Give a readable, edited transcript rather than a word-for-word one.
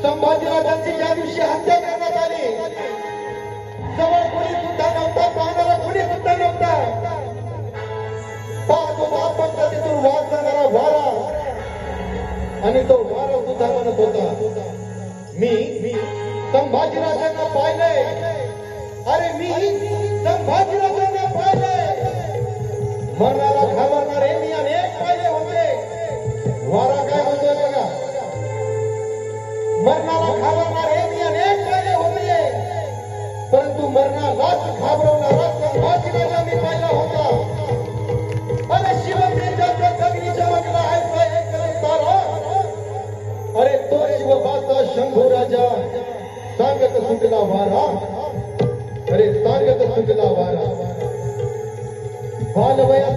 संभाजीराजांची ज्या दिवशी हत्या करण्यात आली, जवळ कोणी सुद्धा नव्हता, पाहणारा कोणी सुद्धा नव्हता. पाहत होता आपत्तीतून वाद जाणारा वारा, आणि तो वारा सुद्धा म्हणत होता, मी संभाजीराजांना पाहिलंय. अरे मी संभाजीराजांना पाहिलंय. मरणाला घाबरणारे मी अनेक पाहिले होते. वारा काय म्हणतोय बघा, मरणाला घाबरणारे मी अनेक पाहिले होते, परंतु मरणालाच घाबरवणारा संभाजीराजा मी पाहिला होता. अरे शिवतेच्या दगडी चमकला आहे एक तारा. अरे तो शिवबाचा शंभू राजा सांगत सुटला वारा. अरे सांगत सुटला वारा. बालवयात